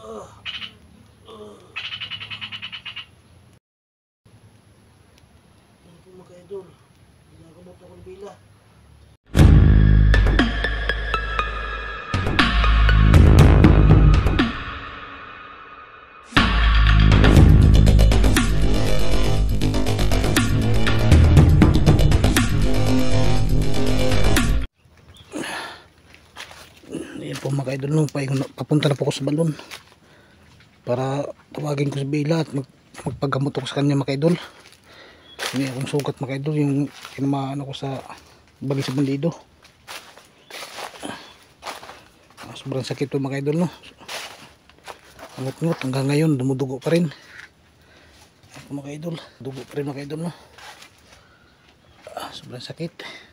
Yan po mga idol, ginagamot ako ng bila. Ayan po mga idol, no, papunta na po ako sa balon para tawagin ko si Bila at magpagamot ako sa kanya mga idol. May akong sugat mga idol, yung kinamaan ako sa bali sa bandido. Sobrang sakit po mga idol, no. Ngut-ngut hanggang ngayon dumudugo pa rin mga idol, dugo pa rin mga idol, no. Sobrang sakit.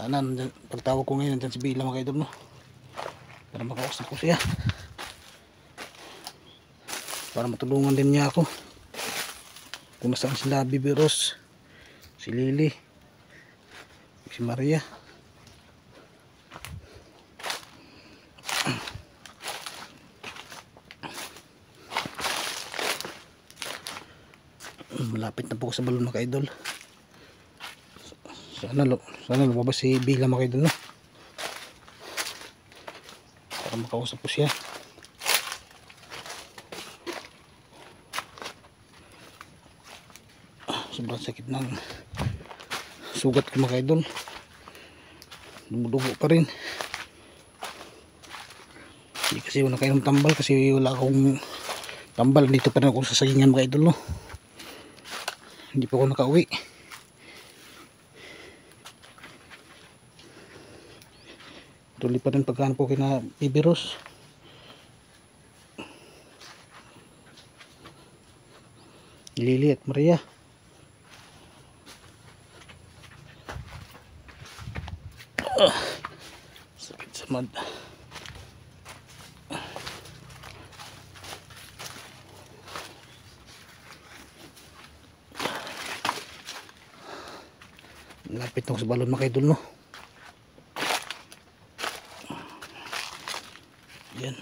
Sana pagtawag ko ngayon nandiyan si Bila mga idol, no, para makausap ko siya, para matulungan din niya ako kung nasaan sila Bibi Rose, si Lily, si Maria. Malapit na po ako sa balon mga idol. Sana lumabas si Bila mga idol, no, para makausap ko siya. Sobrang sakit ng sugat ko mga idol, dumudugo pa rin. Hindi kasi wala kayong tambal, kasi wala akong tambal. Dito pa rin ako sa sagingan mga idol, no. Hindi pa ako nakauwi. Tuloy pa rin pagkaan po kina Bibi Rose, Lily at Maria. Sakit sa mad. Lapit na ako sa balon mga idol, no. Yan.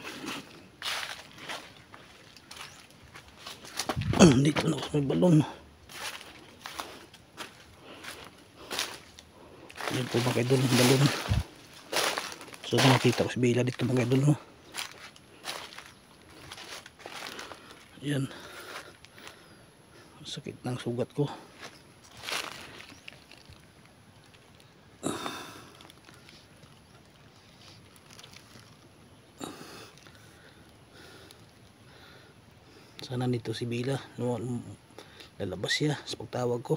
Dito na ako sa balon. Yan po mga idol, ang balon. So nakita ko si Bila dito mga idol, no. Yan. Sakit ng sugat ko. Sana nito si Bila, lalabas siya sa pagtawag ko.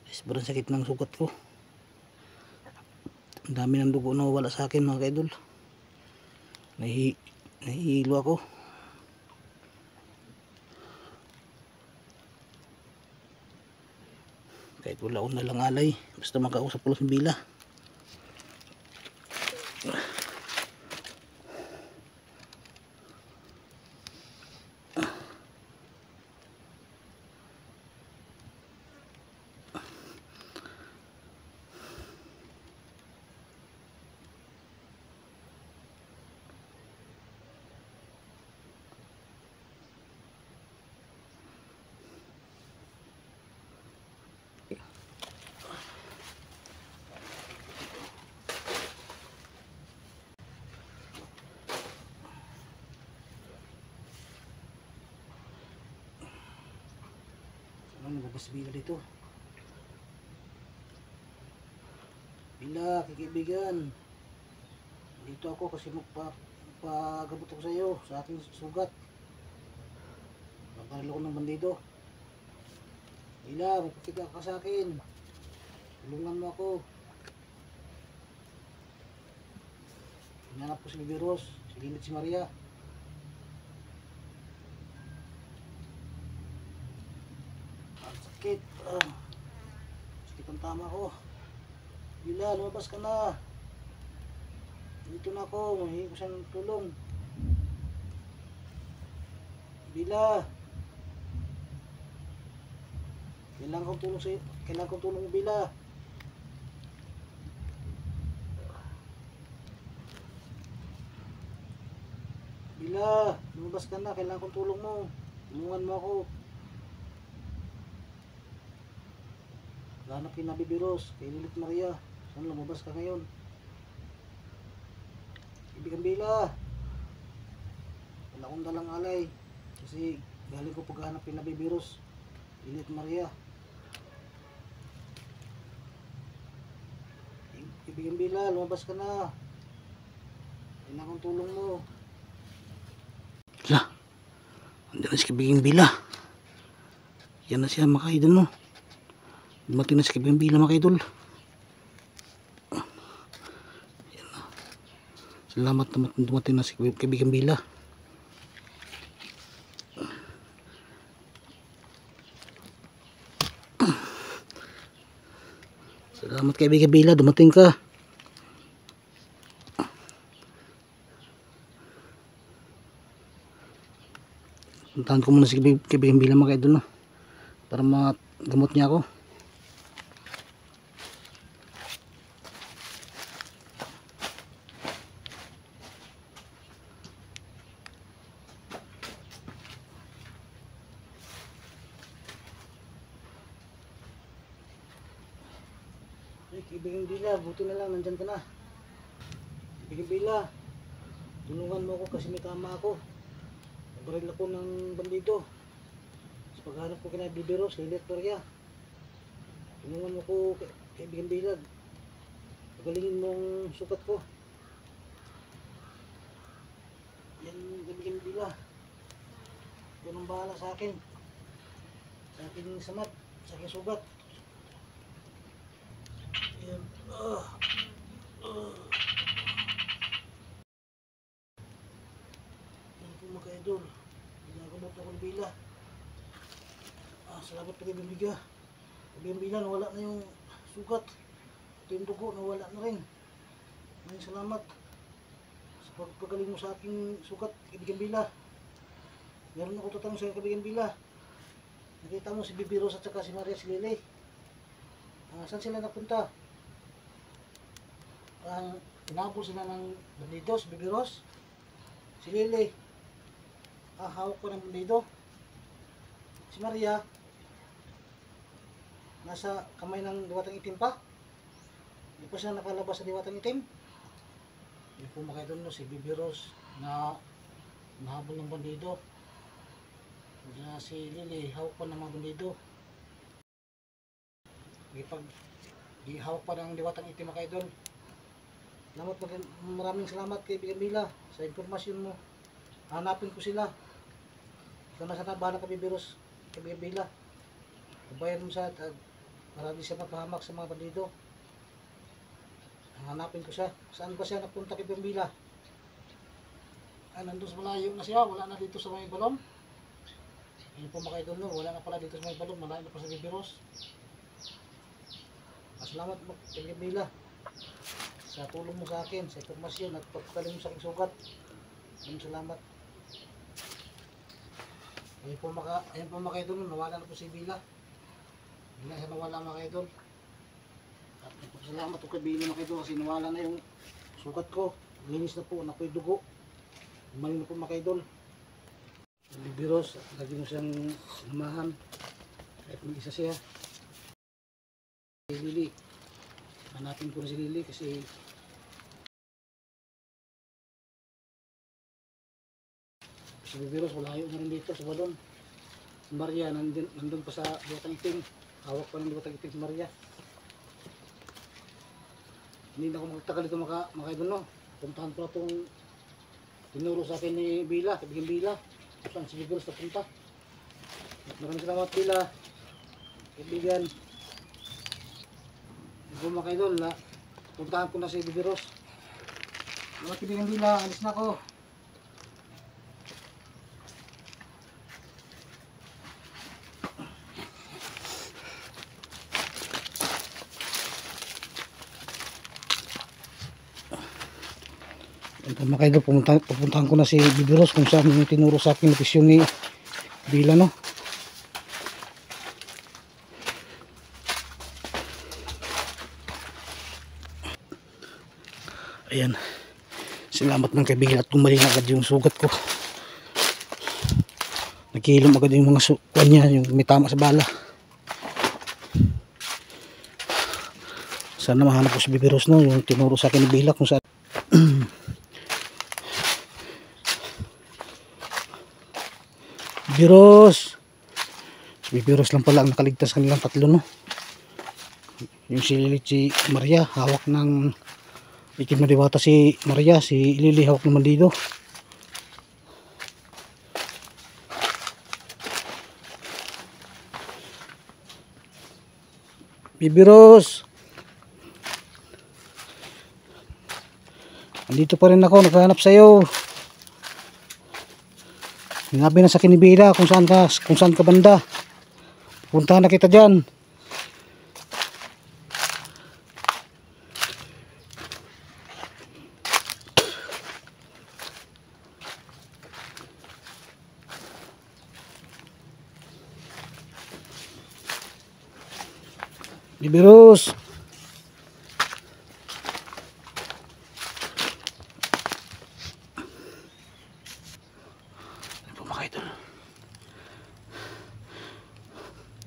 Sobrang sakit ng sugat ko. Ang dami ng dugo na wala sa akin mga idol. Nahihilo ako. Kahit wala akong nalang alay, basta makausap ko lang si Bila. Ano ba si Bila dito? Bila, kaibigan, dito ako kasi magpagamot ako sa iyo sa aking sugat. Nabaril ako ng bandido. Bila, magpakita ka sa akin, tulungan mo ako. Hinanap ko si Bibi Rose, si Lily at si Maria. Sakit, sakit ang tama ko. Bila, lumabas ka na. Dito na ako, mahingi ko siyang tulong. Bila. Kailangan kong tulong sa'yo. Kailangan kong tulong mo, Bila. Bila, lumabas ka na. Kailangan kong tulong mo. Tulungan mo ako. Hanap kay Nabibiros, kay Lilith Maria. Saan lumabas ka ngayon? Ibigan Bila. Wala akong dalang alay. Kasi galing ko paghanap kay Nabibiros, Lilith Maria. Ibigan Bila, lumabas ka na. Kailangan kong tulong mo. La, andun na si Kibiging Bila. Yan na siya mga idol, no? Dumating na si Kibiging Bila mga idol. Yan na. Salamat na dumating na si Kibiging Bila. Salamat Kibiging Bila, dumating ka. Puntahan ko muna si Kibiging Bila mga idol, no? Para magamot niya ako. Ay, Kibiging Bila, buti na lang nandyan ka na. Kibiging Bila, tulungan mo ako kasi may tama ako. Nagbaril ako ng bandido. Sa paghanap ko kina Nabibiros, Lilith Maria. Tulungan mo ko, Kibiging Bila. Pagalingin mo ang sukat ko. Yan, Kibiging Bila. Yan ang bahala sa akin. Sa aking samat, sa aking sugat. Yan. Yan po mga idol. Ginagamot ako ng Bila. Salamat po kay Bibiga. Kibiging Bila, nawala na yung sugat. Ito yung dugo, nawala na rin. Maraming salamat sa pagpagaling mo sa aking sugat, Kibiging Bila. Meron ako tatanong sa Kibiging Bila. Nakita mo si Bibiros at saka si Maria si Lily. Saan sila napunta? Inabol sila ng bandido, si Bibiros. Si Lily, hawak ko ng bandido. Si Maria, nasa kamay ng diwatang itim pa. Hindi pa siya nakalabas sa diwatang itim. Hindi po makita no, si Bibiros na nahabol ng bandido. Si Lily, hawak pa ng mga bandido. Di hawak pa ng diwatang itim mga idol. Maraming salamat kay Kibiging Bila sa informasyon mo. Hanapin ko sila. Ikaw na sana bahala ka Bibiros, Kibiging Bila. Kabayan mo siya at marami siya mapahamak sa mga bandido. Hanapin ko siya. Saan ba siya napunta Kibiging Bila? Nandun sa malayo na siya. Wala na dito sa may balon. Yun po mga idol, no? Wala na pala dito sa may balon. Malayo na pa sa Bibiros. Salamat mo Kibiging Bila sa tulong mo sa akin, sa informasyon at pagpagaling mo sa aking sugat. Maraming salamat. Ayun po mga idol, nawala na po si Bila. Bila siya nawala mga idol. At salamat po kay Bila mga idol kasi nawala na yung sugat ko. Linis na po, napoy dugo. Umaling na po mga idol. Bibiros, lagi mo siyang sinamahan. Kahit mag-isa siya. Si Lily. Hanapin ko na si Lily kasi si Bibiros walayo na rin dito sa balon. Si Maria nandun pa sa diwatang itim. Hawak pa ng diwatang itim si Maria. Hindi na ako magtagal dito mga idol, no? Puntahan pa itong tinuro sa akin ni Bila, Kibiging Bila. Saan si Bibiros napunta. Maraming salamat Bila. Kaibigan. Ito mga idol, puntahan ko na si Bibiros. Mga Kibiging Bila, alis na ako. Ito mga idol, pupuntahan ko na si Bibiros kung saan yung tinuro sa akin location ni Bila, no? Ayan. Salamat ng kaibigan at gumaling agad yung sugat ko. Nagkilom agad yung mga sukan niya, yung may tama sa bala. Sana mahanap ko si Bibiros, no, yung tinuro sa akin ni Bila kung saan. Bibiros! Si Bibiros lang pala ang nakaligtas sa kanilang tatlo, no. Yung si Maria, hawak ng ikim na diwata si Maria, si Lily hawak ng bandido. Bibiros! Andito pa rin ako, naghahanap sa'yo. Sinabi na sa kinibila kung saan ka banda. Puntahan na kita dyan. Bibiros!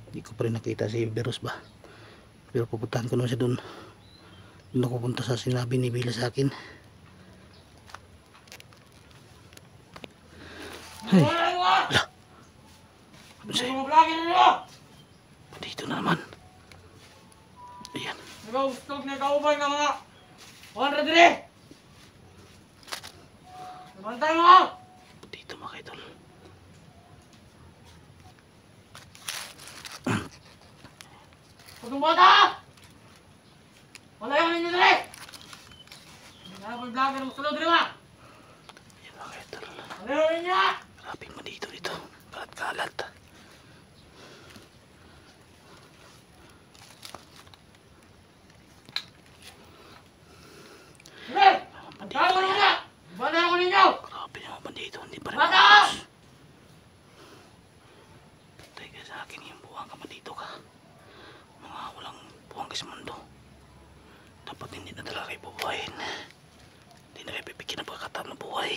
Hindi ko pa rin nakita si Bibiros ba, pero pupuntahan ko naman siya doon. Doon ako pupunta sa sinabi ni Bila sa akin. Ay, ala, dito na naman. Ayan, Nag-ustog na kaubay ng mga 100 rin! Namantay mo! dito mga idol. Pagong bata! Wala yung ninyo rin! Hindi na pag-vlogger mo sulod rin ba? Ayan mga idol. Wala yung ninyo! Maraming mandito dito. Kalat-kalat. Sige! Magkano mo na! Bala ako ninyo! Grabe yung mandito. Hindi pa rin Bata! maayos. Teka sa akin yung buwang ka mandito ka. Mga walang buwang sa mundo. Dapat hindi na talaga kayo bubuhayin. Hindi na kayo bibigyan ng pagkakataon na buhay.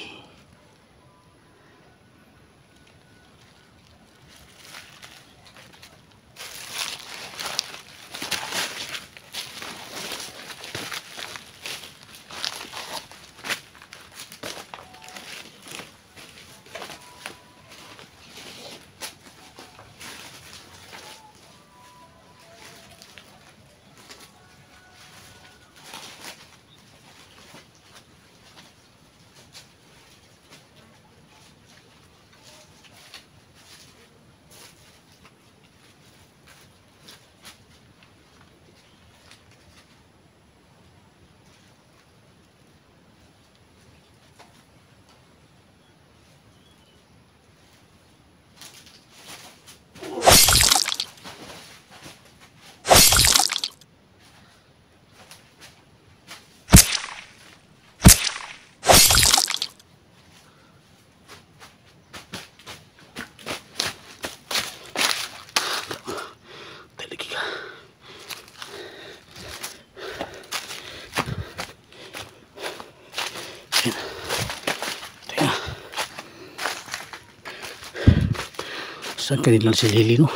Saan kanila si Lily, no?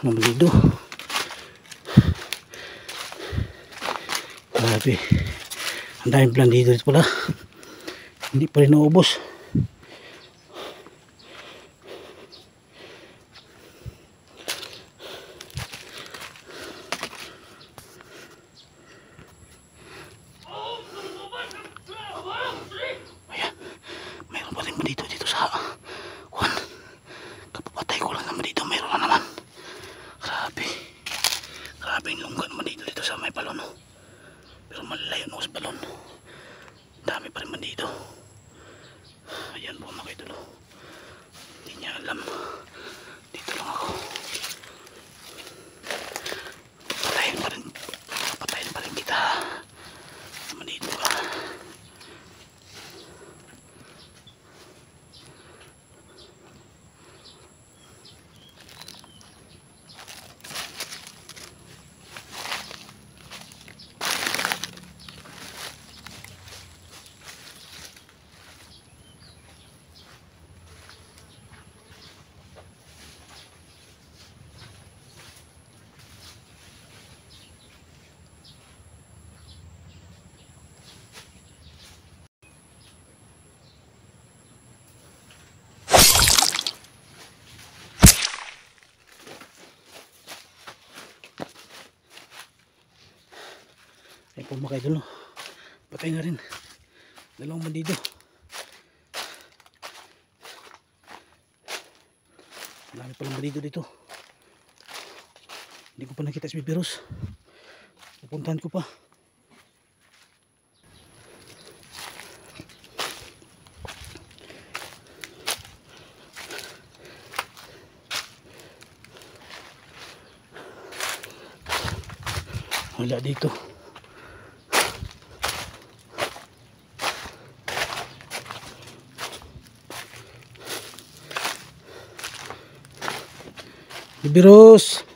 Mamalido. Grabe. Ang daming blandido dito pala. Hindi pa rin naubos. Ayan. Mayroon pa rin dito sa Juan. Kapapatay ko lang naman dito. Mayroon na naman. Grabe. Grabe yung lungga naman dito sa may balon. Pero malalayo na sa balon. Dami pa rin man dito. Ayan po mga idol. Hindi niya alam. Dito lang ako. Patayin pa rin kita. Naman dito ka. Ayan po mga idol, no? Patay na rin. Dalawang bandido. Marami palang bandido dito. Hindi ko pa nakita si Bibiros. Pupuntahan ko pa. Wala dito. Bibiros.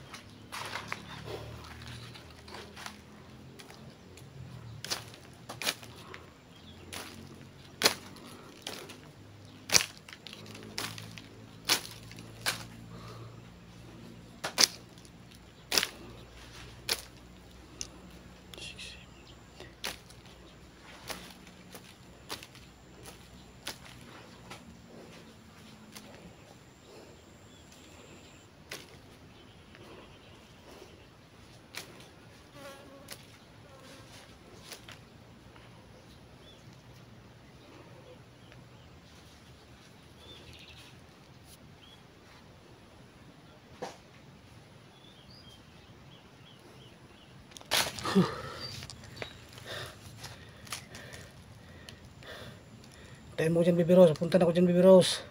Tayo mo dyan Bibiros. Punta na ako dyan Bibiros.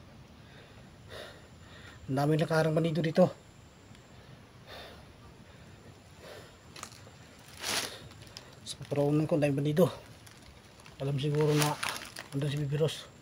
Ang dami nakarang bandido dito. Sa paraunan ko, ang dami bandido. Alam siguro na andun si Bibiros.